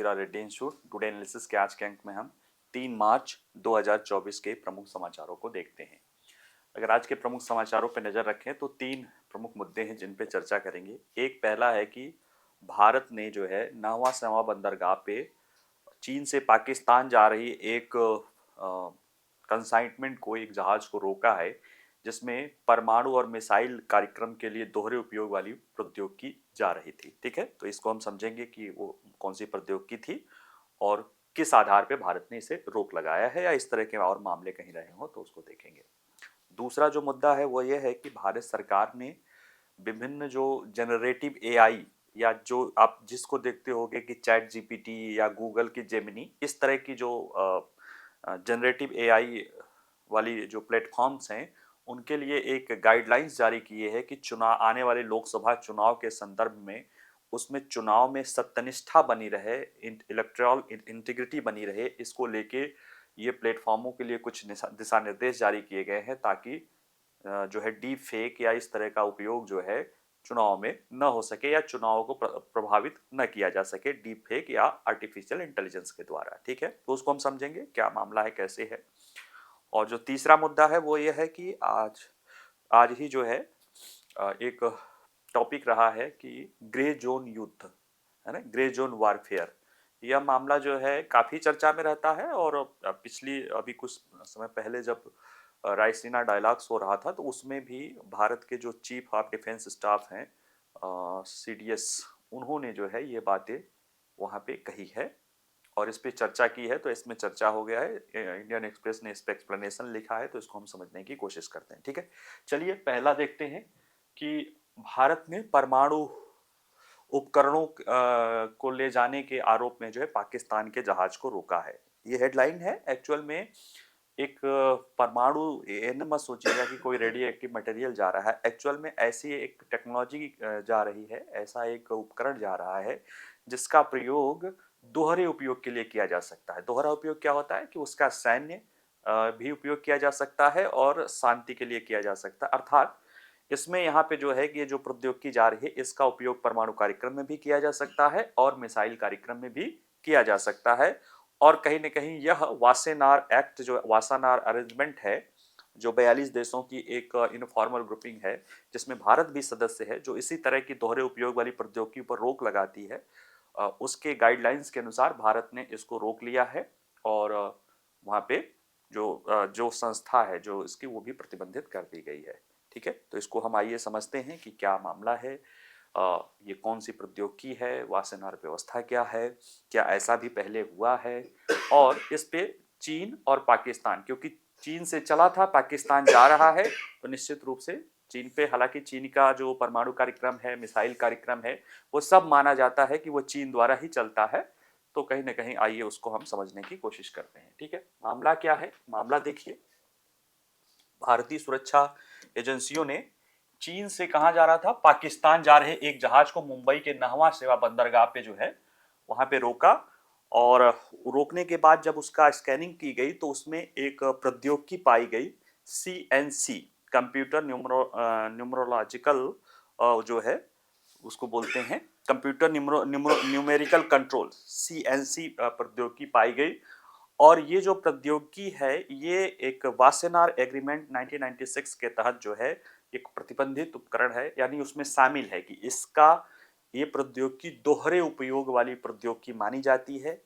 मेरा Reddy institute. Today analysis के आज के अंक में हम 3 मार्च 2024 के प्रमुख समाचारों को देखते हैं। अगर आज के प्रमुख समाचारों पर नजर रखें तो 3 प्रमुख मुद्दे हैं जिन पे चर्चा करेंगे। एक पहला है कि भारत ने जो है नाहवा सावा बंदरगाह पे चीन से पाकिस्तान जा रही एक कंसाइनमेंट को, एक जहाज को रोका है जिसमें परमाणु और मिसाइल कार्यक्रम के लिए दोहरे उपयोग वाली प्रौद्योगिकी जा रही थी। ठीक है, तो इसको हम समझेंगे कि वो कौन सी प्रौद्योगिकी थी और किस आधार पे भारत ने इसे रोक लगाया है, या इस तरह के और मामले कहीं रहे हो तो उसको देखेंगे। दूसरा जो मुद्दा है वो ये है कि भारत सरकार ने विभिन्न जो जनरेटिव एआई, या जो आप जिसको देखते होगे कि चैट जीपीटी या गूगल की जेमिनी, इस तरह की जो जनरेटिव एआई वाली जो प्लेटफॉर्म्स हैं, उनके लिए एक गाइडलाइंस जारी किए हैं कि चुनाव, आने वाले लोकसभा चुनाव के संदर्भ में उसमें चुनाव में सत्यनिष्ठा बनी रहे, इलेक्टोरल इंटीग्रिटी बनी रहे, इसको लेके ये प्लेटफॉर्मों के लिए कुछ दिशा निर्देश जारी किए गए हैं ताकि जो है डीप फेक या इस तरह का उपयोग जो है चुनाव में न हो सके, या चुनाव को प्रभावित न किया जा सके डीप फेक या आर्टिफिशियल इंटेलिजेंस के द्वारा। ठीक है, तो उसको हम समझेंगे क्या मामला है, कैसे है। और जो तीसरा मुद्दा है वो ये है कि आज आज ही जो है एक टॉपिक रहा है कि ग्रे जोन युद्ध, है ना, ग्रे जोन वारफेयर। यह मामला जो है काफ़ी चर्चा में रहता है, और पिछली अभी कुछ समय पहले जब रायसीना डायलॉग्स हो रहा था तो उसमें भी भारत के जो चीफ ऑफ डिफेंस स्टाफ हैं, सीडीएस, उन्होंने जो है ये बातें वहाँ पे कही है और इस पे चर्चा की है। तो इसमें चर्चा हो गया है, इंडियन एक्सप्रेस ने इस पे एक्सप्लेनेशन लिखा है, तो इसको हम समझने की कोशिश करते हैं। ठीक है, चलिए पहला देखते हैं कि भारत ने परमाणु उपकरणों को ले जाने के आरोप में जो है पाकिस्तान के जहाज को रोका है। ये हेडलाइन है। एक्चुअल में एक परमाणु, ये न मत सोचिएगा कि कोई रेडियो एक्टिव मटेरियल जा रहा है। एक्चुअल में ऐसी एक टेक्नोलॉजी जा रही है, ऐसा एक उपकरण जा रहा है जिसका प्रयोग दोहरे उपयोग के लिए किया जा सकता है। दोहरा उपयोग क्या होता है कि उसका सैन्य भी उपयोग किया जा सकता है और शांति के लिए किया जा सकता है। अर्थात इसमें यहाँ पे जो है कि ये जो प्रौद्योगिकी जा रही है इसका उपयोग परमाणु कार्यक्रम में भी किया जा सकता है और मिसाइल कार्यक्रम में भी किया जा सकता है। और कहीं न कहीं यह वासेनार एक्ट, जो वासानार अरेंजमेंट है, जो 42 देशों की एक इनफॉर्मल ग्रुपिंग है जिसमें भारत भी सदस्य है, जो इसी तरह की दोहरे उपयोग वाली प्रौद्योगिकी पर रोक लगाती है, उसके गाइडलाइंस के अनुसार भारत ने इसको रोक लिया है। और वहाँ पे जो संस्था है जो इसकी, वो भी प्रतिबंधित कर दी गई है। ठीक है, तो इसको हम आइए समझते हैं कि क्या मामला है, ये कौन सी प्रौद्योगिकी है, वासेनार व्यवस्था क्या है, क्या ऐसा भी पहले हुआ है, और इस पे चीन और पाकिस्तान, क्योंकि चीन से चला था पाकिस्तान जा रहा है, तो निश्चित रूप से चीन पे, हालांकि चीन का जो परमाणु कार्यक्रम है, मिसाइल कार्यक्रम है, वो सब माना जाता है कि वो चीन द्वारा ही चलता है। तो कहीं ना कहीं आइए उसको हम समझने की कोशिश करते हैं। ठीक है, मामला क्या है, मामला देखिए। भारतीय सुरक्षा एजेंसियों ने चीन से कहाँ जा रहा था, पाकिस्तान जा रहे एक जहाज को मुंबई के नाहवा सेवा बंदरगाह पे जो है वहां पे रोका। और रोकने के बाद जब उसका स्कैनिंग की गई तो उसमें एक प्रौद्योगिकी पाई गई, सीएनसी, कंप्यूटर न्यूमरोलॉजिकल, जो है उसको बोलते हैं कंप्यूटर न्यूमेरिकल कंट्रोल, सीएनसी प्रौद्योगिकी पाई गई। और ये जो प्रौद्योगिकी है ये एक वासेनार एग्रीमेंट 1996 के तहत जो है एक प्रतिबंधित उपकरण है, यानी उसमें शामिल है कि इसका, ये प्रौद्योगिकी दोहरे उपयोग वाली प्रौद्योगिकी मानी जाती है।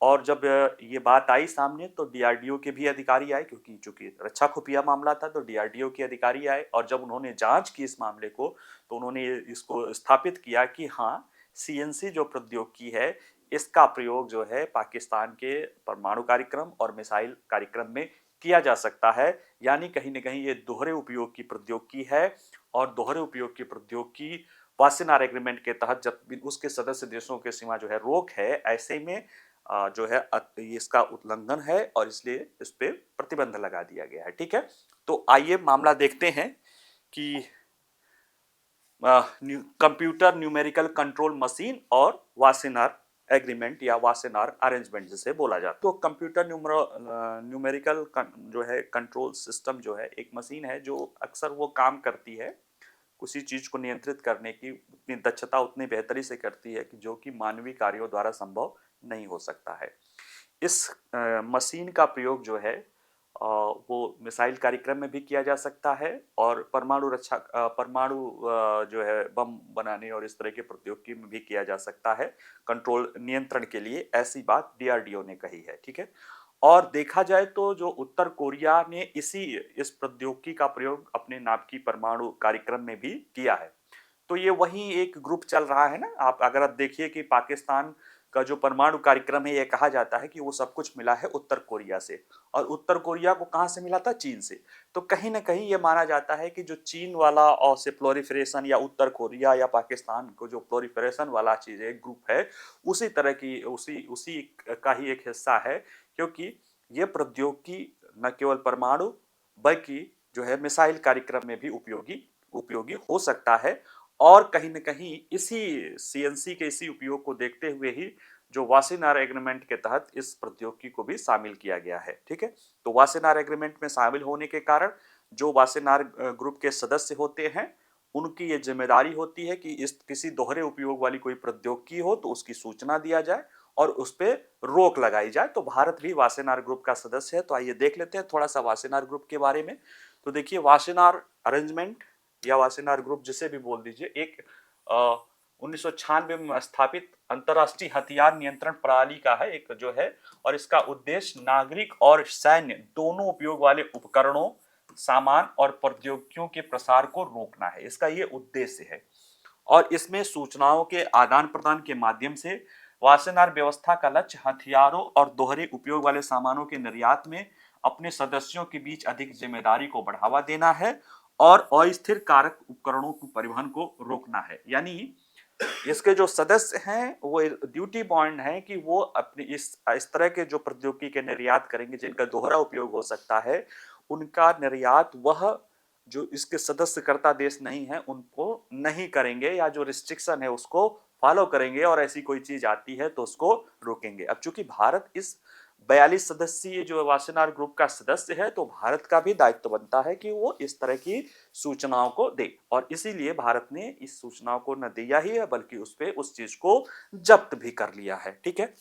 और जब ये बात आई सामने तो डीआरडीओ के भी अधिकारी आए, क्योंकि चूंकि रक्षा खुफिया मामला था तो डीआरडीओ के अधिकारी आए, और जब उन्होंने जांच की इस मामले को तो उन्होंने इसको स्थापित किया कि हाँ, सीएनसी जो प्रौद्योगिकी है इसका प्रयोग जो है पाकिस्तान के परमाणु कार्यक्रम और मिसाइल कार्यक्रम में किया जा सकता है। यानी कहीं न कहीं ये दोहरे उपयोग की प्रौद्योगिकी है, और दोहरे उपयोग की प्रौद्योगिकी वासेनार एग्रीमेंट के तहत जब उसके सदस्य देशों के सीमा जो है रोक है, ऐसे में जो है इसका उल्लंघन है और इसलिए इस पे प्रतिबंध लगा दिया गया है। ठीक है, तो आइए मामला देखते हैं कि कंप्यूटर न्यूमेरिकल कंट्रोल मशीन और वासेनार एग्रीमेंट या वासेनार अरेंजमेंट जिसे बोला जाता है। तो कंप्यूटर न्यूमेरिकल जो है कंट्रोल सिस्टम जो है एक मशीन है जो अक्सर वो काम करती है किसी चीज को नियंत्रित करने की, उतनी दक्षता उतनी बेहतरी से करती है कि जो कि मानवीय कार्यों द्वारा संभव नहीं हो सकता है। इस मशीन का प्रयोग जो है वो मिसाइल कार्यक्रम में भी किया जा सकता है और परमाणु जो है बम बनाने और इस तरह के प्रौद्योगिकी में भी किया जा सकता है, कंट्रोल नियंत्रण के लिए, ऐसी बात डीआरडीओ ने कही है। ठीक है। और देखा जाए तो जो उत्तर कोरिया ने इस प्रौद्योगिकी का प्रयोग अपने नाभिकीय परमाणु कार्यक्रम में भी किया है। तो ये वही एक ग्रुप चल रहा है ना। आप अगर आप देखिए कि पाकिस्तान का जो परमाणु कार्यक्रम है, ये कहा जाता है कि वो सब कुछ मिला है उत्तर कोरिया से, और उत्तर कोरिया को कहाँ से मिला था? चीन से। तो कहीं ना कहीं ये माना जाता है कि जो चीन वाला और से प्लोरिफरेशन, या उत्तर कोरिया या पाकिस्तान को जो प्लोरिफरेशन वाला चीज है, ग्रुप है, उसी तरह की उसी उसी का ही एक हिस्सा है। क्योंकि ये प्रौद्योगिकी न केवल परमाणु बल्कि जो है मिसाइल कार्यक्रम में भी उपयोगी उपयोगी हो सकता है। और कहीं न कहीं इसी सीएनसी के इसी उपयोग को देखते हुए ही जो वासेनार एग्रीमेंट के तहत इस प्रौद्योगिकी को भी शामिल किया गया है। ठीक है। तो वासेनार एग्रीमेंट में शामिल होने के कारण जो वासेनार ग्रुप के सदस्य होते हैं, उनकी ये जिम्मेदारी होती है कि इस किसी दोहरे उपयोग वाली कोई प्रौद्योगिकी हो तो उसकी सूचना दिया जाए और उस पे रोक लगाई जाए। तो भारत भी वासेनार ग्रुप का सदस्य है। तो आइए देख लेते हैं थोड़ा सा वासेनार ग्रुप के बारे में। तो देखिए, वासेनार अरेंजमेंट या वासेनार ग्रुप जिसे भी बोल दीजिए, एक 1996 में स्थापित अंतर्राष्ट्रीय हथियार नियंत्रण प्रणाली का है एक जो है। और इसका उद्देश्य नागरिक और सैन्य दोनों उपयोग वाले उपकरणों, सामान और प्रौद्योगिकियों के प्रसार को रोकना है, इसका ये उद्देश्य है। और इसमें सूचनाओं के आदान प्रदान के माध्यम से वासेनार व्यवस्था का लक्ष्य हथियारों और दोहरे उपयोग वाले सामानों के निर्यात में अपने सदस्यों के बीच अधिक जिम्मेदारी को बढ़ावा देना है और अस्थिर कारक उपकरणों के परिवहन को रोकना है। यानी इसके जो सदस्य हैं वो ड्यूटी बॉन्ड है कि वो अपनी इस तरह के जो प्रौद्योगिकी के निर्यात करेंगे जिनका दोहरा उपयोग हो सकता है, उनका निर्यात वह जो इसके सदस्यकर्ता देश नहीं है उनको नहीं करेंगे, या जो रिस्ट्रिक्शन है उसको फॉलो करेंगे, और ऐसी कोई चीज आती है तो उसको रोकेंगे। अब चूंकि भारत इस 42 सदस्यीय जो वासेनार ग्रुप का सदस्य है, तो भारत का भी दायित्व बनता है कि वो इस तरह की सूचनाओं को दे, और इसीलिए भारत ने इस सूचनाओं को न दिया ही है बल्कि उस पे उस चीज को जब्त भी कर लिया है। ठीक है।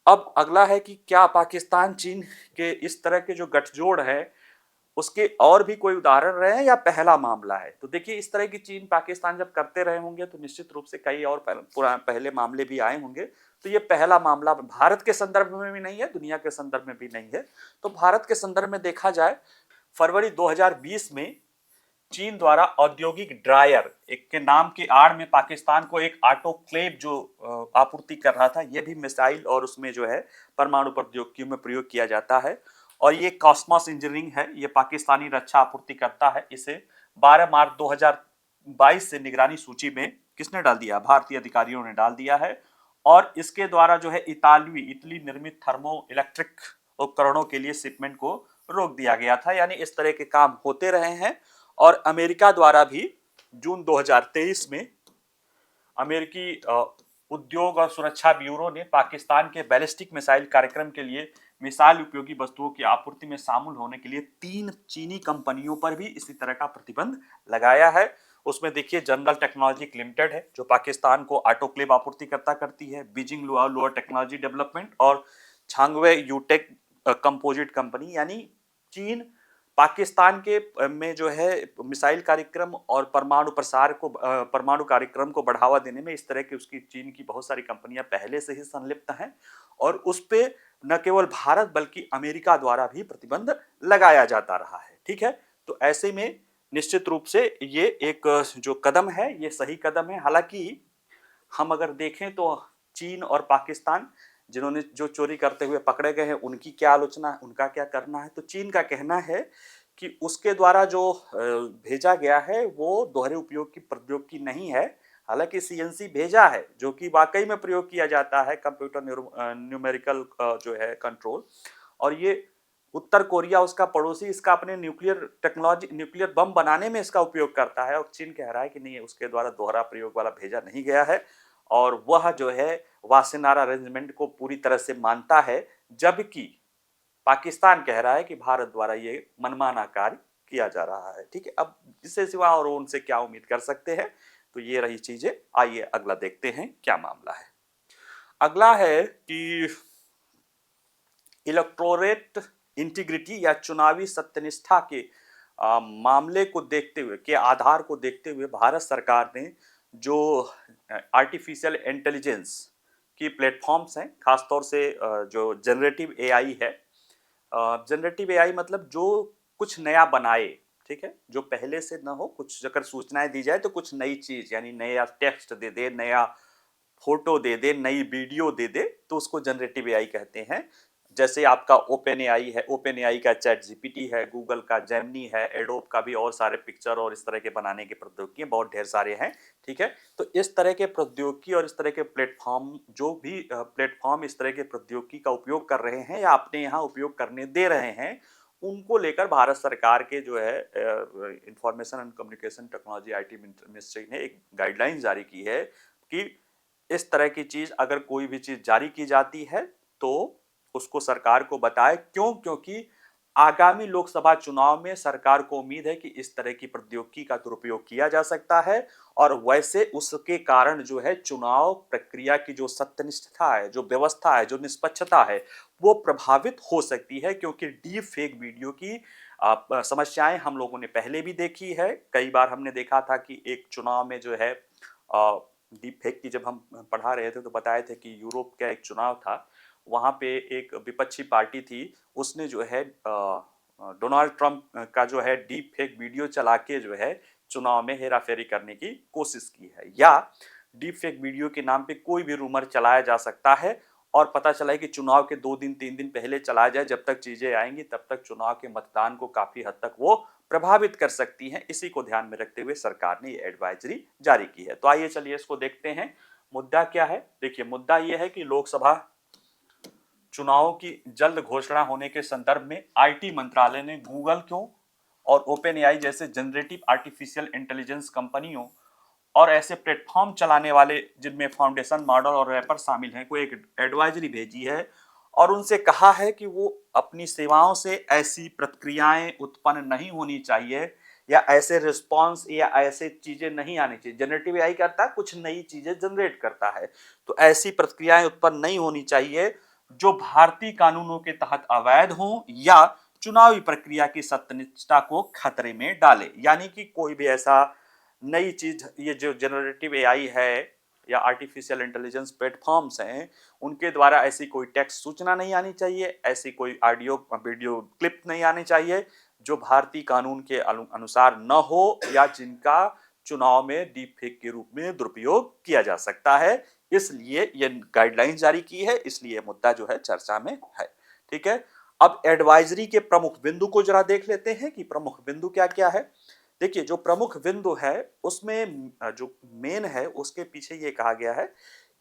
अब अगला है कि क्या पाकिस्तान चीन के इस तरह के जो गठजोड़ है उसके और भी कोई उदाहरण रहे हैं या पहला मामला है? तो देखिए, इस तरह की चीन पाकिस्तान जब करते रहे होंगे तो निश्चित रूप से कई और पहले मामले भी आए होंगे। तो ये पहला मामला भारत के संदर्भ में भी नहीं है, दुनिया के संदर्भ में भी नहीं है। तो भारत के संदर्भ में देखा जाए, फरवरी 2020 में चीन द्वारा औद्योगिक ड्रायर एक के नाम की आड़ में पाकिस्तान को एक ऑटोक्लेव जो आपूर्ति कर रहा था, यह भी मिसाइल और उसमें जो है परमाणु प्रौद्योगिकी में प्रयोग किया जाता है। और ये कॉस्मोस इंजीनियरिंग है, ये पाकिस्तानी रक्षा आपूर्ति करता है। इसे 12 मार्च 2022 से निगरानी सूची में किसने डाल दिया? भारतीय अधिकारियों ने डाल दिया है। और इसके द्वारा जो है इटली निर्मित थर्मो इलेक्ट्रिक उपकरणों के लिए शिपमेंट को रोक दिया गया था। यानी इस तरह के काम होते रहे हैं। और अमेरिका द्वारा भी जून 2023 में अमेरिकी उद्योग और सुरक्षा ब्यूरो ने पाकिस्तान के बैलिस्टिक मिसाइल कार्यक्रम के लिए मिसाइल उपयोगी वस्तुओं की आपूर्ति में शामिल होने के लिए 3 चीनी कंपनियों पर भी इसी तरह का प्रतिबंध लगाया है। उसमें देखिए, जनरल टेक्नोलॉजी लिमिटेड है जो पाकिस्तान को ऑटोक्लेव आपूर्ति करती है, बीजिंग लोअर टेक्नोलॉजी डेवलपमेंट और छांगवे यूटेक कंपोजिट कंपनी। यानी चीन पाकिस्तान के में जो है मिसाइल कार्यक्रम और परमाणु कार्यक्रम को बढ़ावा देने में इस तरह की उसकी चीन की बहुत सारी कंपनियां पहले से ही संलिप्त हैं, और उस पे न केवल भारत बल्कि अमेरिका द्वारा भी प्रतिबंध लगाया जाता रहा है। ठीक है। तो ऐसे में निश्चित रूप से ये एक जो कदम है ये सही कदम है। हालांकि हम अगर देखें तो चीन और पाकिस्तान जिन्होंने जो चोरी करते हुए पकड़े गए हैं उनकी क्या आलोचना है, उनका क्या करना है? तो चीन का कहना है कि उसके द्वारा जो भेजा गया है वो दोहरे उपयोग की प्रौद्योगिकी नहीं है। हालांकि सीएनसी भेजा है जो कि वाकई में प्रयोग किया जाता है, कंप्यूटर न्यूमेरिकल जो है कंट्रोल। और ये उत्तर कोरिया उसका पड़ोसी इसका अपने न्यूक्लियर बम बनाने में इसका उपयोग करता है, और चीन कह रहा है कि नहीं, उसके द्वारा दोहरा प्रयोग वाला भेजा नहीं गया है। और वह जो है वासेनार अरेंजमेंट को पूरी तरह से मानता है, जबकि पाकिस्तान कह रहा है कि भारत द्वारा ये मनमाना कार्य किया जा रहा है। ठीक है। अब इससे सिवा और उनसे क्या उम्मीद कर सकते हैं? तो ये रही चीजें। आइए अगला देखते हैं क्या मामला है। अगला है कि इलेक्टोरेट इंटीग्रिटी या चुनावी सत्यनिष्ठा के मामले को देखते हुए, के आधार को देखते हुए भारत सरकार ने जो आर्टिफिशियल इंटेलिजेंस की प्लेटफॉर्म्स हैं, खासतौर से जो जनरेटिव एआई है, जनरेटिव एआई मतलब जो कुछ नया बनाए, ठीक है, जो पहले से ना हो, कुछ अगर सूचनाएं दी जाए तो कुछ नई चीज, यानी नया टेक्स्ट दे दे, नया फोटो दे दे, नई वीडियो दे दे, तो उसको जनरेटिव एआई कहते हैं। जैसे आपका ओपन एआई है, ओपन एआई का चैट जीपीटी है, गूगल का जेमिनी है, एडोब का भी और सारे पिक्चर और इस तरह के बनाने के प्रौद्योगिकी बहुत ढेर सारे हैं, ठीक है। तो इस तरह के प्रौद्योगिकी और इस तरह के प्लेटफॉर्म, जो भी प्लेटफॉर्म इस तरह के प्रौद्योगिकी का उपयोग कर रहे हैं या अपने यहाँ उपयोग करने दे रहे हैं, उनको लेकर भारत सरकार के जो है information and communication technology IT ministry ने एक गाइडलाइन जारी की है कि इस तरह की चीज अगर कोई भी चीज जारी की जाती है तो उसको सरकार को बताए। क्यों? क्योंकि आगामी लोकसभा चुनाव में सरकार को उम्मीद है कि इस तरह की प्रौद्योगिकी का दुरुपयोग किया जा सकता है और वैसे उसके कारण जो है चुनाव प्रक्रिया की जो सत्यनिष्ठता है, जो व्यवस्था है, जो निष्पक्षता है, वो प्रभावित हो सकती है। क्योंकि डीप फेक वीडियो की समस्याएं हम लोगों ने पहले भी देखी है। कई बार हमने देखा था कि एक चुनाव में जो है डीप फेक की जब हम पढ़ा रहे थे तो बताए थे कि यूरोप का एक चुनाव था, वहां पे एक विपक्षी पार्टी थी, उसने जो है डोनाल्ड ट्रंप का जो है डीप फेक वीडियो चला के जो है चुनाव में हेराफेरी करने की कोशिश की है। या डीप फेक वीडियो के नाम पे कोई भी रूमर चलाया जा सकता है और पता चला है कि चुनाव के 2 दिन 3 दिन पहले चलाया जाए, जब तक चीजें आएंगी तब तक चुनाव के मतदान को काफी हद तक वो प्रभावित कर सकती हैं। इसी को ध्यान में रखते हुए सरकार ने ये एडवाइजरी जारी की है। तो आइए चलिए इसको देखते हैं। मुद्दा क्या है? देखिए, मुद्दा ये है कि लोकसभा चुनावों की जल्द घोषणा होने के संदर्भ में आईटी मंत्रालय ने गूगल क्यों और ओपन एआई जैसे जनरेटिव आर्टिफिशियल इंटेलिजेंस कंपनियों और ऐसे प्लेटफॉर्म चलाने वाले जिनमें फाउंडेशन मॉडल और रैपर शामिल हैं को एक एडवाइजरी भेजी है और उनसे कहा है कि वो अपनी सेवाओं से ऐसी प्रतिक्रियाएं उत्पन्न नहीं होनी चाहिए या ऐसे रिस्पॉन्स या ऐसे चीजें नहीं आनी चाहिए। जनरेटिव एआई करता है, कुछ नई चीजें जनरेट करता है, तो ऐसी प्रतिक्रियाएं उत्पन्न नहीं होनी चाहिए जो भारतीय कानूनों के तहत अवैध हो या चुनावी प्रक्रिया की सत्यनिष्ठा को खतरे में डाले। यानी कि कोई भी ऐसा नई चीज, ये जो जनरेटिव एआई है या आर्टिफिशियल इंटेलिजेंस प्लेटफॉर्म्स हैं, उनके द्वारा ऐसी कोई टेक्स्ट सूचना नहीं आनी चाहिए, ऐसी कोई ऑडियो वीडियो क्लिप नहीं आनी चाहिए जो भारतीय कानून के अनुसार न हो या जिनका चुनाव में डीप फेक के रूप में दुरुपयोग किया जा सकता है। इसलिए ये गाइडलाइन जारी की है, इसलिए मुद्दा जो है चर्चा में है, ठीक है। अब एडवाइजरी के प्रमुख बिंदु को जरा देख लेते हैं कि प्रमुख बिंदु क्या क्या है। देखिए, जो प्रमुख बिंदु है उसमें जो मेन है उसके पीछे ये कहा गया है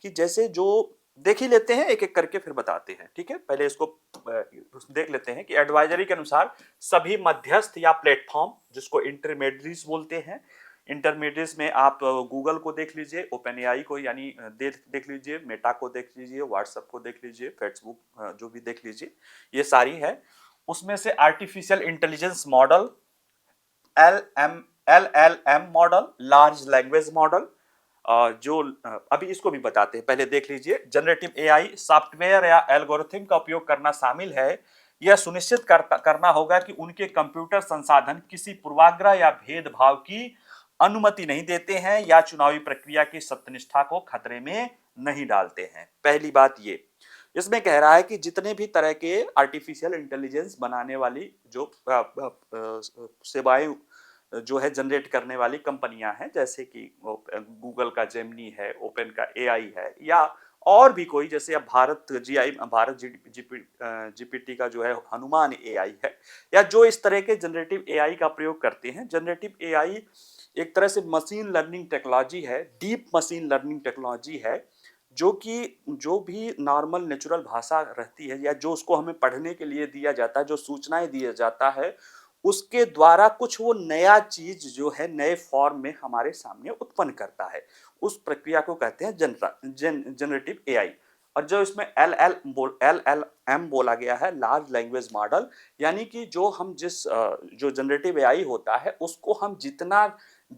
कि जैसे जो देख ही लेते हैं, एक एक करके फिर बताते हैं, ठीक है। पहले इसको देख लेते हैं कि एडवाइजरी के अनुसार सभी मध्यस्थ या प्लेटफॉर्म, जिसको इंटरमीडिएट्स बोलते हैं, इंटरमीडिएट्स में आप गूगल को देख लीजिए, ओपन एआई को यानी देख लीजिए, मेटा को देख लीजिए, व्हाट्सएप को देख लीजिए, फेसबुक जो भी देख लीजिए, ये सारी है। उसमें से artificial intelligence model, LLM model, large language model, जो अभी इसको भी बताते हैं, पहले देख लीजिए। जनरेटिव एआई सॉफ्टवेयर या एल्गोरिथम का उपयोग करना शामिल है। यह सुनिश्चित करना होगा कि उनके कंप्यूटर संसाधन किसी पूर्वाग्रह या भेदभाव की अनुमति नहीं देते हैं या चुनावी प्रक्रिया की सत्यनिष्ठा को खतरे में नहीं डालते हैं। पहली बात ये, इसमें कह रहा है कि जितने भी तरह के आर्टिफिशियल इंटेलिजेंस बनाने वाली जो सेवाएं जो है जनरेट करने वाली कंपनियां हैं, जैसे कि गूगल का जेमिनी है, ओपन का एआई है, या और भी कोई, जैसे अब भारत जीपीटी का जो है हनुमान एआई है, या जो इस तरह के जनरेटिव एआई का प्रयोग करते हैं। जनरेटिव एआई एक तरह से मशीन लर्निंग टेक्नोलॉजी है, डीप मशीन लर्निंग टेक्नोलॉजी है, जो कि जो भी नॉर्मल नेचुरल भाषा रहती है या जो उसको हमें पढ़ने के लिए दिया जाता है, जो सूचनाएं दिया जाता है, उसके द्वारा कुछ वो नया चीज जो है नए फॉर्म में हमारे सामने उत्पन्न करता है। उस प्रक्रिया को कहते हैं जनरेटिव एआई। और जो इसमें एल LLM बोला गया है, लार्ज लैंग्वेज मॉडल, यानी कि जो हम जो जनरेटिव एआई होता है उसको हम जितना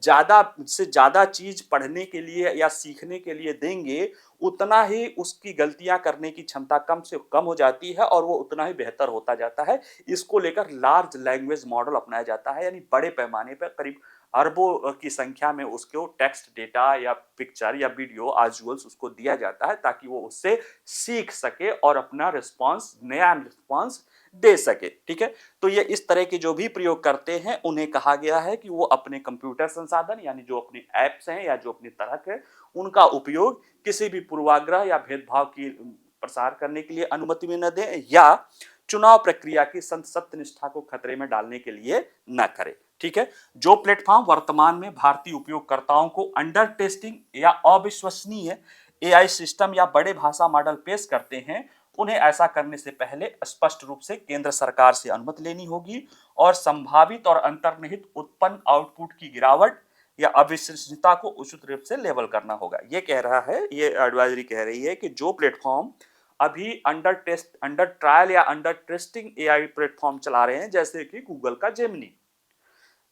ज़्यादा से ज़्यादा चीज़ पढ़ने के लिए या सीखने के लिए देंगे, उतना ही उसकी गलतियाँ करने की क्षमता कम से कम हो जाती है और वो उतना ही बेहतर होता जाता है। इसको लेकर लार्ज लैंग्वेज मॉडल अपनाया जाता है, यानी बड़े पैमाने पर करीब अरबों की संख्या में उसको टेक्स्ट डेटा या पिक्चर या वीडियो विजुअल्स उसको दिया जाता है ताकि वो उससे सीख सके और अपना रिस्पॉन्स, नया रिस्पॉन्स दे सके। ठीक है, तो ये इस तरह के जो भी प्रयोग करते हैं उन्हें कहा गया है कि वो अपने कंप्यूटर संसाधन यानी जो अपने ऐप्स हैं या जो अपनी तरह है उनका उपयोग किसी भी पूर्वाग्रह या भेदभाव की प्रसार करने के लिए अनुमति में न दें या चुनाव प्रक्रिया की सत्यनिष्ठा को खतरे में डालने के लिए न करें। ठीक है, जो प्लेटफॉर्म वर्तमान में भारतीय उपयोगकर्ताओं को अंडर टेस्टिंग या अविश्वसनीय एआई सिस्टम या बड़े भाषा मॉडल पेश करते हैं, उन्हें ऐसा करने से पहले स्पष्ट रूप से केंद्र सरकार से अनुमति लेनी होगी और संभावित और अंतर्निहित उत्पन्न आउटपुट की गिरावट या अविश्वसनीयता को उचित रूप से लेबल करना होगा। ये कह रहा है, ये एडवाइजरी कह रही है कि जो प्लेटफॉर्म अभी अंडर ट्रायल या अंडर टेस्टिंग एआई प्लेटफॉर्म चला रहे हैं, जैसे कि गूगल का जेमिनी,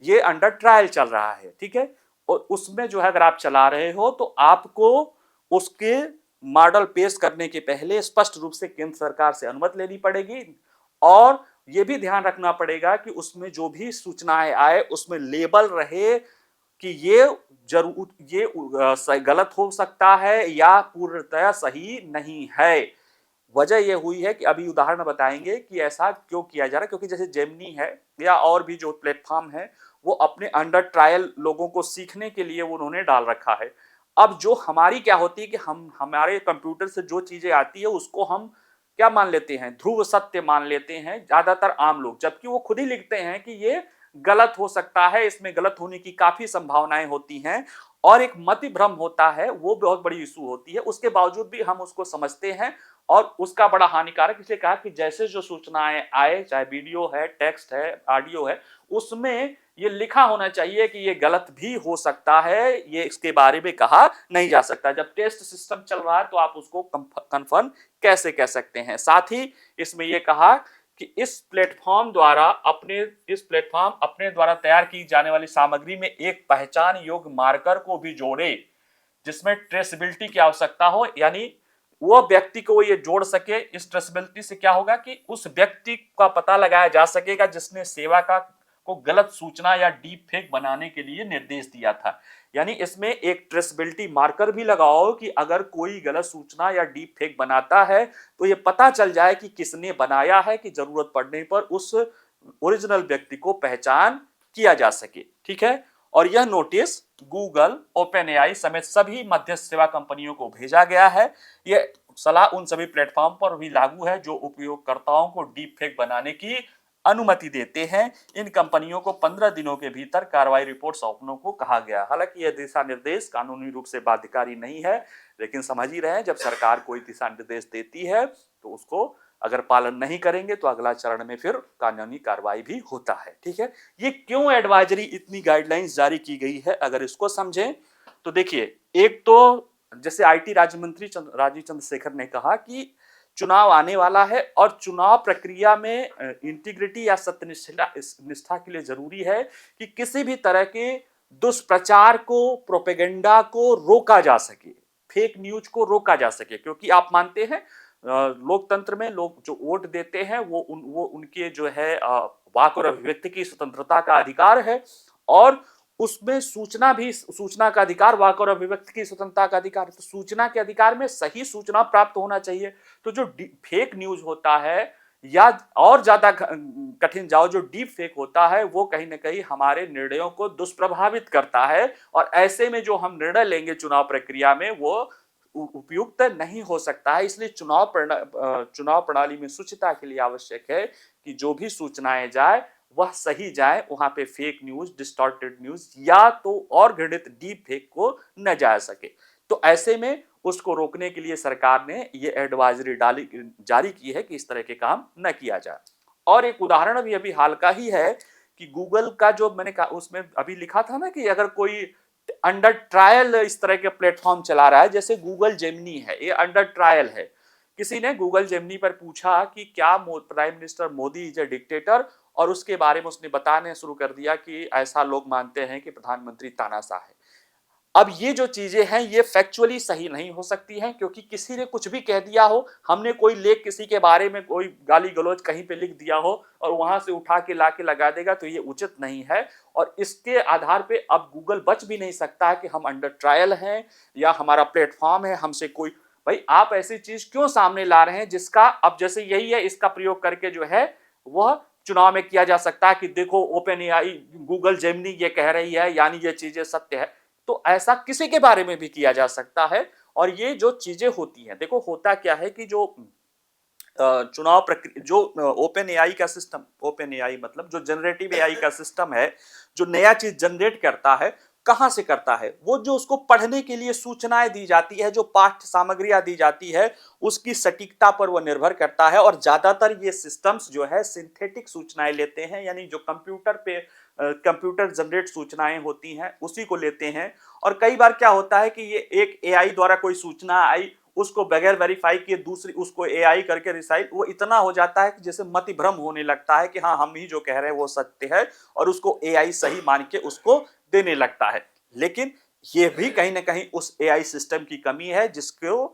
ये अंडर ट्रायल चल रहा है। ठीक है, और उसमें जो है अगर आप चला रहे हो तो आपको उसके मॉडल पेश करने के पहले स्पष्ट रूप से केंद्र सरकार से अनुमति लेनी पड़ेगी और यह भी ध्यान रखना पड़ेगा कि उसमें जो भी सूचनाएं आए उसमें लेबल रहे कि ये गलत हो सकता है या पूर्णतः सही नहीं है। वजह यह हुई है कि अभी उदाहरण बताएंगे कि ऐसा क्यों किया जा रहा है, क्योंकि जैसे जेमिनी है या और भी जो प्लेटफॉर्म है वो अपने अंडर ट्रायल लोगों को सीखने के लिए उन्होंने डाल रखा है। अब जो हमारी क्या होती है कि हम हमारे कंप्यूटर से जो चीजें आती है उसको हम क्या मान लेते हैं, ध्रुव सत्य मान लेते हैं ज्यादातर आम लोग, जबकि वो खुद ही लिखते हैं कि ये गलत हो सकता है, इसमें गलत होने की काफी संभावनाएं होती हैं और एक मति भ्रम होता है, वो बहुत बड़ी इशू होती है। उसके बावजूद भी हम उसको समझते हैं और उसका बड़ा हानिकारक, इसलिए कहा कि जैसे जो सूचनाएं आए, चाहे वीडियो है, टेक्स्ट है, ऑडियो है, उसमें ये लिखा होना चाहिए कि ये गलत भी हो सकता है, ये इसके बारे में कहा नहीं जा सकता। जब टेस्ट सिस्टम चल रहा है तो आप उसको कंफर्म कैसे कह सकते हैं। साथ ही इसमें यह कहा कि इस प्लेटफॉर्म अपने द्वारा तैयार की जाने वाली सामग्री में एक पहचान योग्य मार्कर को भी जोड़े जिसमें ट्रेसेबिलिटी की आवश्यकता हो, यानी वो व्यक्ति को ये जोड़ सके। इस ट्रेसेबिलिटी से क्या होगा कि उस व्यक्ति का पता लगाया जा सकेगा जिसने सेवा को गलत सूचना या डीप फेक बनाने के लिए निर्देश दिया था। यानी इसमें एक ट्रेसेबिलिटी मार्कर भी लगाओ कि अगर कोई गलत सूचना या डीप फेक बनाता है तो ये पता चल जाए कि किसने बनाया है, कि जरूरत पड़ने पर उस ओरिजिनल व्यक्ति को पहचान किया जा सके। ठीक है, और यह नोटिस गूगल, ओपन एआई समेत सभी मध्यस्थ सेवा कंपनियों को भेजा गया है। यह सलाह उन सभी प्लेटफॉर्म पर भी लागू है जो उपयोगकर्ताओं को डीप फेक बनाने की अनुमति देते हैं। इन कंपनियों को 15 दिनों के भीतर कार्रवाई रिपोर्ट सौंपने को कहा गया। हालांकि यह दिशा निर्देश कानूनी रूप से बाध्यकारी नहीं है, लेकिन समझ ही रहे हैं जब सरकार कोई दिशा निर्देश देती है तो उसको अगर पालन नहीं करेंगे तो अगला चरण में फिर कानूनी कार्रवाई भी होता है। ठीक है, ये क्यों एडवाइजरी, इतनी गाइडलाइंस जारी की गई है, अगर इसको समझें तो देखिए, एक तो जैसे आईटी राज्य मंत्री राजीव चंद्रशेखर ने कहा कि चुनाव आने वाला है और चुनाव प्रक्रिया में इंटीग्रिटी या सत्यनिष्ठा के लिए जरूरी है कि किसी भी तरह के दुष्प्रचार को, प्रोपेगेंडा को रोका जा सके, फेक न्यूज को रोका जा सके। क्योंकि आप मानते हैं लोकतंत्र में लोग जो वोट देते हैं वो उनके जो है वाक और अभिव्यक्ति की स्वतंत्रता का अधिकार है और उसमें सूचना का अधिकार, वाक और अभिव्यक्ति की स्वतंत्रता का अधिकार है। तो सूचना के अधिकार में सही सूचना प्राप्त होना चाहिए। तो जो फेक न्यूज होता है या और ज्यादा कठिन जाओ जो डीप फेक होता है वो कहीं ना कहीं हमारे निर्णयों को दुष्प्रभावित करता है और ऐसे में जो हम निर्णय लेंगे चुनाव प्रक्रिया में वो उपयुक्त नहीं हो सकता है। इसलिए चुनाव प्रणाली में शुचिता के लिए आवश्यक है कि जो भी सूचनाएं जाए वह सही जाए, वहां पे फेक न्यूज, डिस्टॉर्टेड न्यूज या तो और घृणित डीप फेक को न जा सके। तो ऐसे में उसको रोकने के लिए सरकार ने ये एडवाइजरी जारी की है कि इस तरह के काम न किया जाए। और एक उदाहरण भी अभी हाल का ही है कि गूगल का जो मैंने कहा उसमें अभी लिखा था ना कि अगर कोई अंडर ट्रायल इस तरह के प्लेटफॉर्म चला रहा है, जैसे गूगल जेमिनी है, ये अंडर ट्रायल है, किसी ने गूगल जेमिनी पर पूछा कि क्या prime minister Modi is a dictator, और उसके बारे में उसने बताने शुरू कर दिया कि ऐसा लोग मानते हैं कि प्रधानमंत्री तानाशाह है। अब ये जो चीजें हैं ये फैक्चुअली सही नहीं हो सकती हैं, क्योंकि किसी ने कुछ भी कह दिया हो, हमने कोई लेख किसी के बारे में कोई गाली गलौज कहीं पे लिख दिया हो और वहां से उठा के लाके लगा देगा, तो ये उचित नहीं है। और इसके आधार पे अब गूगल बच भी नहीं सकता कि हम अंडर ट्रायल हैं या हमारा प्लेटफॉर्म है, हमसे कोई, भाई आप ऐसी चीज क्यों सामने ला रहे हैं जिसका अब जैसे यही है, इसका प्रयोग करके जो है वह चुनाव में किया जा सकता है कि देखो ओपन एआई गूगल जेमिनी ये कह रही है, यानी ये चीजें सत्य है। तो ऐसा किसी के बारे में भी किया जा सकता है। और ये जो चीजें होती हैं, देखो होता क्या है कि जो चुनाव प्रक्रिया, जो ओपन एआई का सिस्टम, ओपन एआई मतलब जो जनरेटिव एआई का सिस्टम है, जो नया चीज जनरेट करता है, कहां से करता है, वो जो उसको पढ़ने के लिए सूचनाएं दी जाती है, जो पाठ्य सामग्रियां दी जाती है, उसकी सटीकता पर वह निर्भर करता है। और ज्यादातर ये सिस्टम्स जो है सिंथेटिक सूचनाएं लेते हैं, यानी जो कंप्यूटर पे कंप्यूटर जनरेट सूचनाएं होती हैं उसी को लेते हैं। और कई बार क्या होता है कि ये एक एआई द्वारा कोई सूचना आई, उसको बगैर वेरीफाई किए दूसरी उसको एआई करके रिसाइट, वो इतना हो जाता है कि जैसे मति भ्रम होने लगता है कि हाँ हम ही जो कह रहे हैं वो सत्य है, और उसको एआई सही मान के उसको देने लगता है। लेकिन ये भी कहीं ना कहीं उस एआई सिस्टम की कमी है, जिसको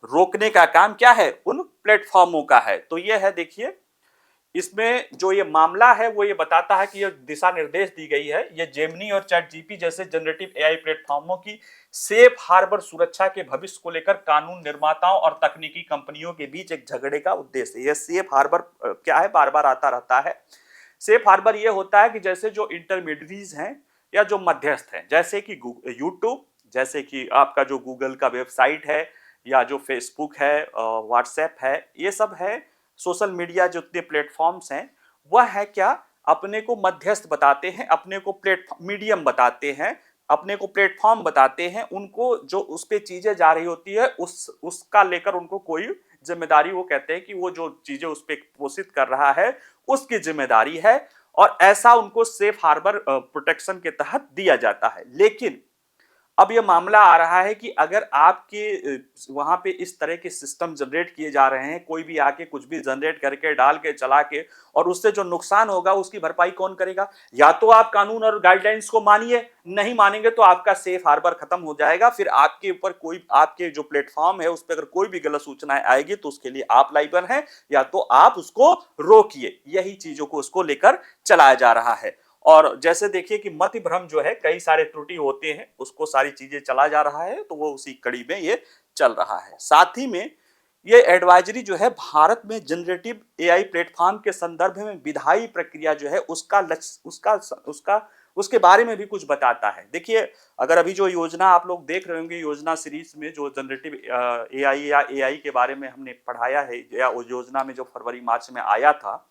रोकने का काम क्या है, उन प्लेटफॉर्मों का है। तो ये है, देखिए इसमें जो ये मामला है वो ये बताता है कि ये दिशा निर्देश दी गई है, ये जेमिनी और चैट जीपी जैसे जनरेटिव एआई प्लेटफॉर्मों की सेफ हार्बर सुरक्षा के भविष्य को लेकर कानून निर्माताओं और तकनीकी कंपनियों के बीच एक झगड़े का उद्देश्य है। ये सेफ हार्बर क्या है, बार बार आता रहता है। सेफ हार्बर ये होता है कि जैसे जो इंटरमीडियरीज हैं या जो मध्यस्थ हैं, जैसे कि यूट्यूब, जैसे कि आपका जो गूगल का वेबसाइट है, या जो फेसबुक है, व्हाट्सएप है, ये सब है सोशल मीडिया, जितने प्लेटफॉर्म्स हैं, वह है क्या, अपने को मध्यस्थ बताते हैं, अपने को प्लेटफॉर्म मीडियम बताते हैं, अपने को प्लेटफॉर्म बताते हैं। उनको जो उस पे चीजें जा रही होती है उसका लेकर उनको कोई जिम्मेदारी, वो कहते हैं कि वो जो चीजें उस पे पोषित कर रहा है उसकी जिम्मेदारी है। और ऐसा उनको सेफ हार्बर प्रोटेक्शन के तहत दिया जाता है। लेकिन अब ये मामला आ रहा है कि अगर आपके वहां पे इस तरह के सिस्टम जनरेट किए जा रहे हैं, कोई भी आके कुछ भी जनरेट करके डाल के चला के, और उससे जो नुकसान होगा उसकी भरपाई कौन करेगा? या तो आप कानून और गाइडलाइंस को मानिए, नहीं मानेंगे तो आपका सेफ हार्बर खत्म हो जाएगा। फिर आपके ऊपर कोई, आपके जो प्लेटफॉर्म है उस पर अगर कोई भी गलत सूचनाएं आएगी तो उसके लिए आप लायबल हैं, या तो आप उसको रोकिए। यही चीजों को उसको लेकर चलाया जा रहा है। और जैसे देखिए कि मति भ्रम जो है, कई सारे त्रुटि होते हैं, उसको सारी चीजें चला जा रहा है, तो वो उसी कड़ी में ये चल रहा है। साथ ही में ये एडवाइजरी जो है भारत में जनरेटिव एआई प्लेटफॉर्म के संदर्भ में विधायी प्रक्रिया जो है उसका उसके बारे में भी कुछ बताता है। देखिए, अगर अभी जो योजना आप लोग देख रहे होंगे, योजना सीरीज में जो जनरेटिव एआई या एआई के बारे में हमने पढ़ाया है, या उस योजना में जो फरवरी मार्च में आया था,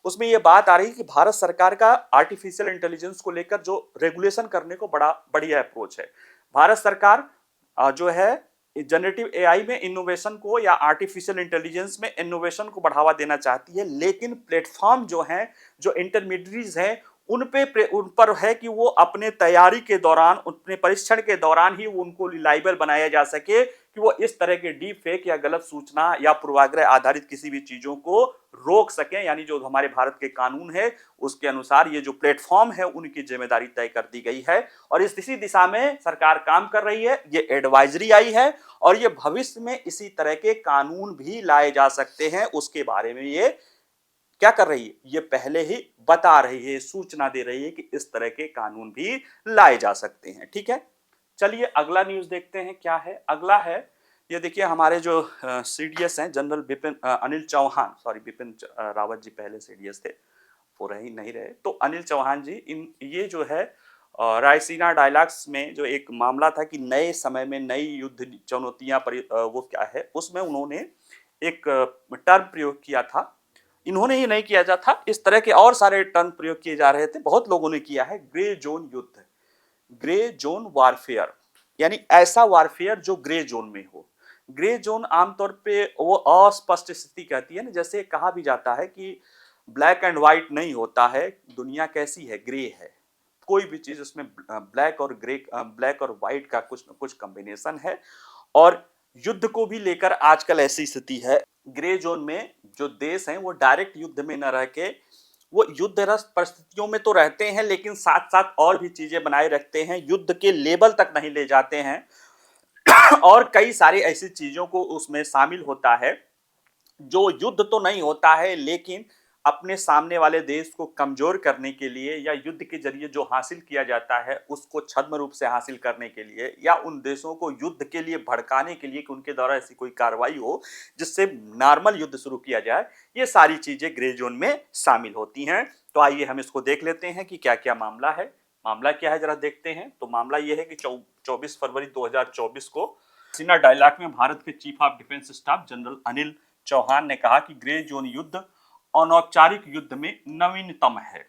उसमें यह बात आ रही है कि भारत सरकार का आर्टिफिशियल इंटेलिजेंस को लेकर जो रेगुलेशन करने को बड़ा बढ़िया अप्रोच है। भारत सरकार जो है जनरेटिव एआई में इनोवेशन को, या आर्टिफिशियल इंटेलिजेंस में इनोवेशन को बढ़ावा देना चाहती है। लेकिन प्लेटफॉर्म जो हैं, जो इंटरमीडिएटरीज हैं, उन पर है कि वो अपने तैयारी के दौरान, अपने परीक्षण के दौरान ही उनको लाइबल बनाया जा सके कि वो इस तरह के डीप फेक या गलत सूचना या पूर्वाग्रह आधारित किसी भी चीजों को रोक सकें। यानी जो हमारे भारत के कानून है उसके अनुसार ये जो प्लेटफॉर्म है उनकी जिम्मेदारी तय कर दी गई है, और इसी दिशा में सरकार काम कर रही है। ये एडवाइजरी आई है, और ये भविष्य में इसी तरह के कानून भी लाए जा सकते हैं, उसके बारे में ये क्या कर रही है, ये पहले ही बता रही है, सूचना दे रही है कि इस तरह के कानून भी लाए जा सकते हैं। ठीक है, चलिए अगला न्यूज देखते हैं क्या है। अगला है, ये देखिए हमारे जो सीडीएस हैं, जनरल अनिल चौहान, सॉरी बिपिन रावत जी पहले सीडीएस थे, वो रह ही नहीं रहे, तो अनिल चौहान जी, ये जो है रायसीना डायलॉग्स में जो एक मामला था कि नए समय में नई युद्ध चुनौतियां वो क्या है, उसमें उन्होंने एक टर्म प्रयोग किया था। इन्होंने ही नहीं किया जा था, इस तरह के और सारे टर्म प्रयोग किए जा रहे थे, बहुत लोगों ने किया है। ग्रे जोन युद्ध, ग्रे जोन वारफेयर, यानी ऐसा वारफेयर जो ग्रे जोन में हो। ग्रे जोन आमतौर पे वो अस्पष्ट स्थिति कहती है ना, जैसे कहा भी जाता है कि ब्लैक एंड व्हाइट नहीं होता है, दुनिया कैसी है, ग्रे है। कोई भी चीज उसमें ब्लैक और व्हाइट का कुछ न कुछ कॉम्बिनेशन है। और युद्ध को भी लेकर आजकल ऐसी स्थिति है, ग्रे जोन में जो देश हैं वो डायरेक्ट युद्ध में न रह के वो युद्धरत परिस्थितियों में तो रहते हैं, लेकिन साथ साथ और भी चीजें बनाए रखते हैं, युद्ध के लेवल तक नहीं ले जाते हैं। और कई सारी ऐसी चीजों को उसमें शामिल होता है जो युद्ध तो नहीं होता है, लेकिन अपने सामने वाले देश को कमजोर करने के लिए या युद्ध के जरिए जो हासिल किया जाता है उसको छद्म रूप से हासिल करने के लिए या उन देशों को युद्ध के लिए भड़काने के लिए कि उनके द्वारा ऐसी कोई कार्रवाई हो जिससे नॉर्मल युद्ध शुरू किया जाए, ये सारी चीजें ग्रे जोन में शामिल होती हैं। तो आइए हम इसको देख लेते हैं कि क्या क्या मामला है। मामला क्या है जरा देखते हैं। तो मामला यह है कि 24 फरवरी 2024 को सीना डायलॉग में भारत के chief of defence staff general Anil Chauhan ने कहा कि ग्रे जोन युद्ध अनौपचारिक युद्ध में नवीनतम है।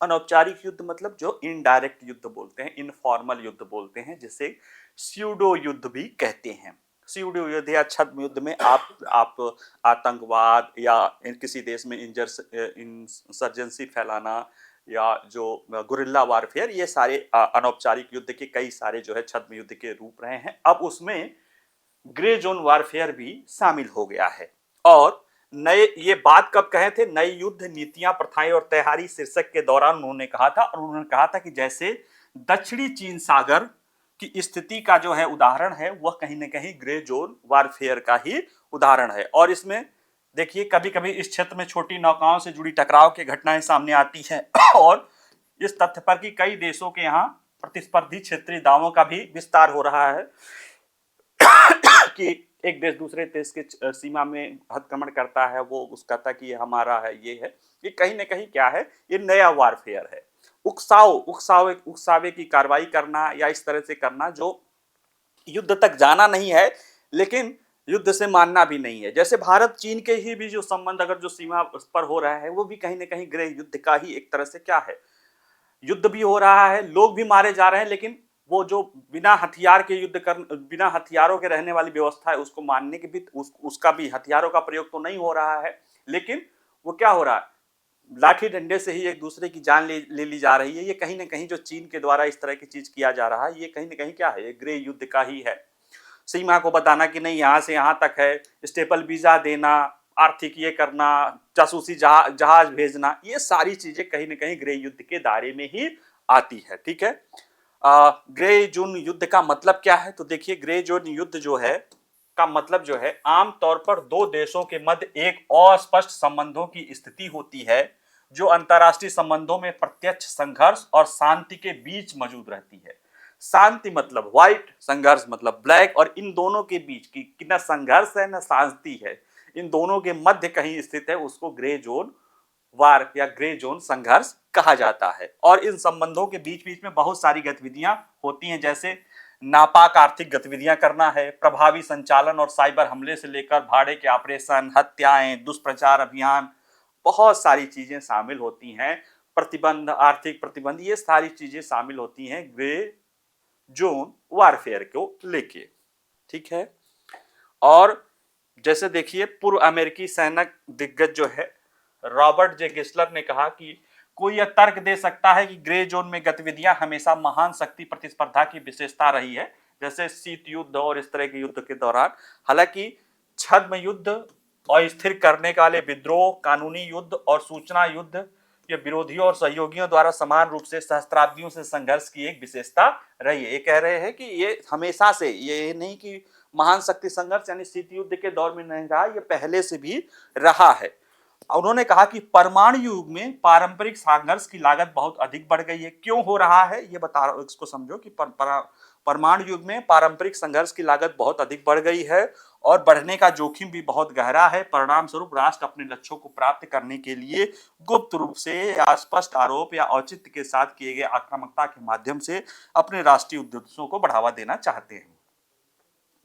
अनौपचारिक युद्ध मतलब जो इनडायरेक्ट युद्ध बोलते हैं, इनफॉर्मल युद्ध बोलते हैं, जिसे स्यूडो युद्ध भी कहते हैं। स्यूडो युद्ध या छद्म युद्ध में आप आतंकवाद या किसी देश में इंसर्जेंसी फैलाना या जो गुरिल्ला वारफेयर, ये सारे अनौपचारिक युद्ध के कई सारे जो है छद्म युद्ध के रूप रहे हैं। अब उसमें ग्रे जोन वारफेयर भी शामिल हो गया है। और नए, ये बात कब कहे थे, नई युद्ध नीतियां, प्रथाएं और त्योहारी शीर्षक के दौरान उन्होंने कहा था। और उन्होंने कहा था कि जैसे दक्षिणी चीन सागर की स्थिति का जो है उदाहरण है वह कहीं ना कहीं ग्रे जोन वारफेयर का ही उदाहरण है। और इसमें देखिए कभी कभी इस क्षेत्र में छोटी नौकाओं से जुड़ी टकराव की घटनाएं सामने आती हैं और इस तथ्य पर कि कई देशों के यहाँ प्रतिस्पर्धी क्षेत्रीय दावों का भी विस्तार हो रहा है कि एक देश दूसरे देश के सीमा में हथकमण करता है, वो उसका कहता कि ये हमारा है, ये है, ये कहीं ना कहीं क्या है, ये नया वारफेयर है। उकसावे की कार्रवाई करना या इस तरह से करना जो युद्ध तक जाना नहीं है लेकिन युद्ध से मानना भी नहीं है। जैसे भारत चीन के ही भी जो संबंध अगर जो सीमा पर हो रहा है वो भी कहीं ना कहीं गृह युद्ध का ही एक तरह से क्या है, युद्ध भी हो रहा है, लोग भी मारे जा रहे हैं, लेकिन वो जो बिना हथियार के युद्ध कर, बिना हथियारों के रहने वाली व्यवस्था है उसको मानने के भी उसका भी हथियारों का प्रयोग तो नहीं हो रहा है, लेकिन वो क्या हो रहा है, लाठी डंडे से ही एक दूसरे की जान ले ली जा रही है। ये कहीं ना कहीं जो चीन के द्वारा इस तरह की चीज किया जा रहा है ये कहीं ना कहीं क्या है, ये गृह युद्ध का ही है। सीमा को बताना कि नहीं यहाँ से यहाँ तक है, स्टेपल वीजा देना, आर्थिक ये करना, जासूसी जहाज भेजना, ये सारी चीजें कहीं ना कहीं गृह युद्ध के दायरे में ही आती है। ठीक है, ग्रे जोन युद्ध का मतलब क्या है, तो देखिए ग्रे जोन युद्ध जो है का मतलब जो है आमतौर पर दो देशों के मध्य एक अस्पष्ट संबंधों की स्थिति होती है जो अंतरराष्ट्रीय संबंधों में प्रत्यक्ष संघर्ष और शांति के बीच मौजूद रहती है। शांति मतलब व्हाइट, संघर्ष मतलब ब्लैक, और इन दोनों के बीच की न संघर्ष है न शांति है, इन दोनों के मध्य कहीं स्थित है, उसको ग्रे जोन वार या ग्रे जोन संघर्ष कहा जाता है। और इन संबंधों के बीच बीच में बहुत सारी गतिविधियां होती हैं, जैसे नापाक आर्थिक गतिविधियां करना है, प्रभावी संचालन और साइबर हमले से लेकर भाड़े के ऑपरेशन, हत्याएं, दुष्प्रचार अभियान, बहुत सारी चीजें शामिल होती हैं, प्रतिबंध, आर्थिक प्रतिबंध, ये सारी चीजें शामिल होती हैं ग्रे जोन वारफेयर को लेके। ठीक है, और जैसे देखिए पूर्व अमेरिकी सैनिक दिग्गज जो है रॉबर्ट जे गिस्लर ने कहा कि कोई यह तर्क दे सकता है कि ग्रे जोन में गतिविधियां हमेशा महान शक्ति प्रतिस्पर्धा की विशेषता रही है, जैसे शीत युद्ध और इस तरह के युद्ध के दौरान। हालांकि छद्म युद्ध और स्थिर करने वाले विद्रोह, कानूनी युद्ध और सूचना युद्ध ये विरोधियों और सहयोगियों द्वारा समान रूप से सहस्त्राब्दियों से संघर्ष की एक विशेषता रही है। ये कह रहे हैं कि ये हमेशा से, ये नहीं कि महान शक्ति संघर्ष यानी शीत युद्ध के दौर में नहीं रहा, ये पहले से भी रहा है। उन्होंने कहा कि परमाणु युग में पारंपरिक संघर्ष की लागत बहुत अधिक बढ़ गई है। क्यों हो रहा है ये बता रहा हूं, इसको समझो कि परमाणु युग में पारंपरिक संघर्ष की लागत बहुत अधिक बढ़ गई है और बढ़ने का जोखिम भी बहुत गहरा है। परिणाम स्वरूप राष्ट्र अपने लक्ष्यों को प्राप्त करने के लिए गुप्त रूप से या स्पष्ट आरोप या औचित्य के साथ किए गए आक्रामकता के माध्यम से अपने राष्ट्रीय उद्देश्यों को बढ़ावा देना चाहते हैं।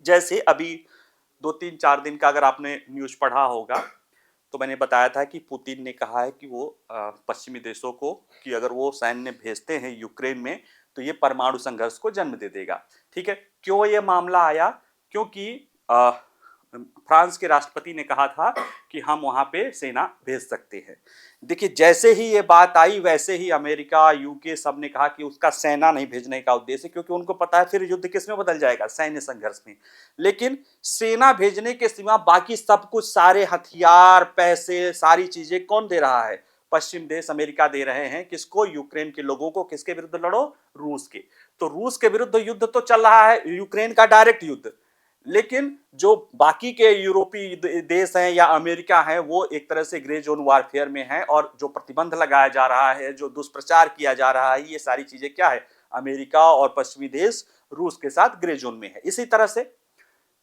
जैसे अभी 2-3-4 दिन का अगर आपने न्यूज पढ़ा होगा तो मैंने बताया था कि पुतिन ने कहा है कि वो पश्चिमी देशों को कि अगर वो सैन्य भेजते हैं यूक्रेन में तो ये परमाणु संघर्ष को जन्म दे देगा। ठीक है, क्यों ये मामला आया, क्योंकि फ्रांस के राष्ट्रपति ने कहा था कि हम वहां पे सेना भेज सकते हैं। देखिए, जैसे ही ये बात आई वैसे ही अमेरिका, यूके सब ने कहा कि उसका सेना नहीं भेजने का उद्देश्य, क्योंकि उनको पता है फिर युद्ध किस में बदल जाएगा, सैन्य संघर्ष में। लेकिन सेना भेजने के सिवा बाकी सब कुछ, सारे हथियार, पैसे, सारी चीजें कौन दे रहा है? पश्चिम देश अमेरिका दे रहे हैं। किसको? यूक्रेन के लोगों को। किसके विरुद्ध लड़ो? रूस के। तो रूस के विरुद्ध युद्ध तो चल रहा है, यूक्रेन का डायरेक्ट युद्ध। लेकिन जो बाकी के यूरोपीय देश हैं या अमेरिका है, वो एक तरह से ग्रे जोन वारफेयर में है। और जो प्रतिबंध लगाया जा रहा है, जो दुष्प्रचार किया जा रहा है, ये सारी चीजें क्या है? अमेरिका और पश्चिमी देश रूस के साथ ग्रे जोन में है। इसी तरह से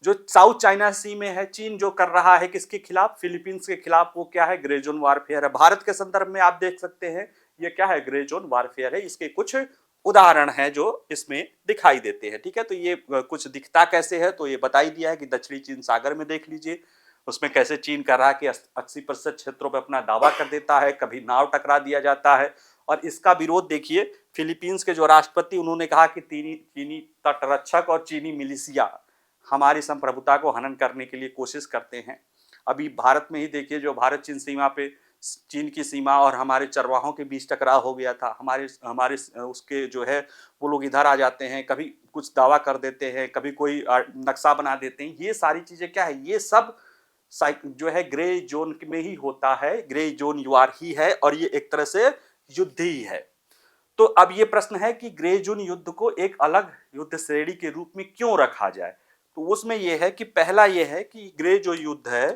जो साउथ चाइना सी में है, चीन जो कर रहा है किसके खिलाफ? फिलीपींस के खिलाफ, वो क्या है? ग्रे जोन वारफेयर है। भारत के संदर्भ में आप देख सकते हैं ये क्या है? ग्रे जोन वारफेयर है। इसके कुछ उदाहरण हैं जो इसमें दिखाई देते हैं। ठीक है, तो ये कुछ दिखता कैसे है, तो ये बता ही दिया है कि दक्षिणी चीन सागर में देख लीजिए, उसमें कैसे चीन कर रहा है कि 80% क्षेत्रों पर अपना दावा कर देता है, कभी नाव टकरा दिया जाता है। और इसका विरोध देखिए, फिलीपींस के जो राष्ट्रपति, उन्होंने कहा कि चीनी तटरक्षक और चीनी मिलिशिया हमारी संप्रभुता को हनन करने के लिए कोशिश करते हैं। अभी भारत में ही देखिए, जो भारत चीन सीमा पे, चीन की सीमा और हमारे चरवाहों के बीच टकराव हो गया था। हमारे हमारे उसके जो है, वो लोग इधर आ जाते हैं, कभी कुछ दावा कर देते हैं, कभी कोई नक्शा बना देते हैं। ये सारी चीजें क्या है? ये सब जो है ग्रे जोन में ही होता है। ग्रे जोन वार ही है, और ये एक तरह से युद्ध ही है। तो अब ये प्रश्न है कि ग्रे जोन युद्ध को एक अलग युद्ध श्रेणी के रूप में क्यों रखा जाए? तो उसमें यह है कि पहला यह है कि ग्रे जो युद्ध है,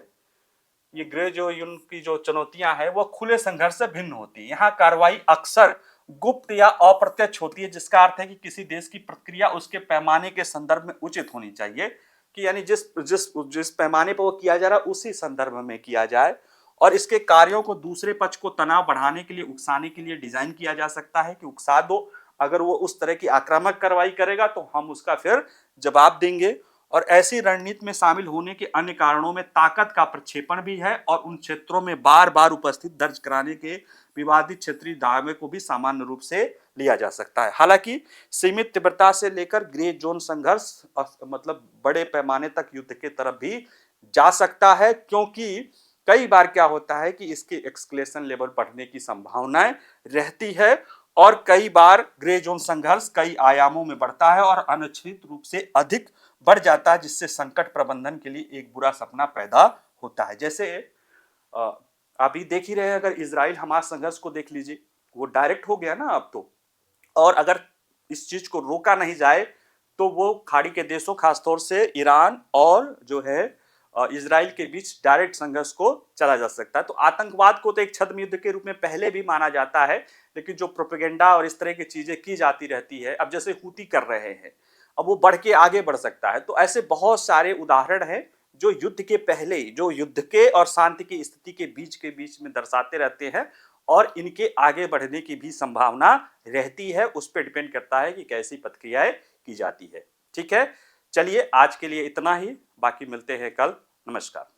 ये ग्रे जो युद्ध की जो चुनौतियां हैं, वो खुले संघर्ष से भिन्न होती है। यहाँ कार्रवाई अक्सर गुप्त या अप्रत्यक्ष होती है, जिसका अर्थ है कि किसी देश की प्रतिक्रिया उसके पैमाने के संदर्भ में उचित होनी चाहिए, कि यानी जिस जिस जिस पैमाने पर वो किया जा रहा है उसी संदर्भ में किया जाए। और इसके कार्यों को दूसरे पक्ष को तनाव बढ़ाने के लिए, उकसाने के लिए डिजाइन किया जा सकता है कि उकसा दो, अगर वो उस तरह की आक्रामक कार्रवाई करेगा तो हम उसका फिर जवाब देंगे। और ऐसी रणनीति में शामिल होने के अन्य कारणों में ताकत का प्रक्षेपण भी है, और उन क्षेत्रों में बार बार उपस्थित दर्ज कराने के विवादित क्षेत्रीय दावे को भी सामान्य रूप से लिया जा सकता है। हालांकि सीमित तीव्रता से लेकर ग्रे जोन संघर्ष मतलब बड़े पैमाने तक युद्ध के तरफ भी जा सकता है, क्योंकि कई बार क्या होता है कि इसके एक्सक्लेशन लेवल बढ़ने की संभावनाएं रहती है, और कई बार ग्रे जोन संघर्ष कई आयामों में बढ़ता है और अनिश्चित रूप से अधिक बढ़ जाता है, जिससे संकट प्रबंधन के लिए एक बुरा सपना पैदा होता है। जैसे अभी देख ही रहे हैं, अगर इजराइल हमास संघर्ष को देख लीजिए, वो डायरेक्ट हो गया ना अब तो। और अगर इस चीज को रोका नहीं जाए तो वो खाड़ी के देशों, खासतौर से ईरान और जो है इजराइल के बीच डायरेक्ट संघर्ष को चला जा सकता है। तो आतंकवाद को तो एक छद्म युद्ध के रूप में पहले भी माना जाता है, लेकिन जो प्रोपेगेंडा और इस तरह की चीजें की जाती रहती है, अब जैसे हूती कर रहे हैं, अब वो बढ़ के आगे बढ़ सकता है। तो ऐसे बहुत सारे उदाहरण हैं जो युद्ध के पहले, जो युद्ध के और शांति की स्थिति के बीच में दर्शाते रहते हैं, और इनके आगे बढ़ने की भी संभावना रहती है। उस पर डिपेंड करता है कि कैसी प्रतिक्रियाएं की जाती है। ठीक है, चलिए आज के लिए इतना ही, बाकी मिलते हैं कल। नमस्कार।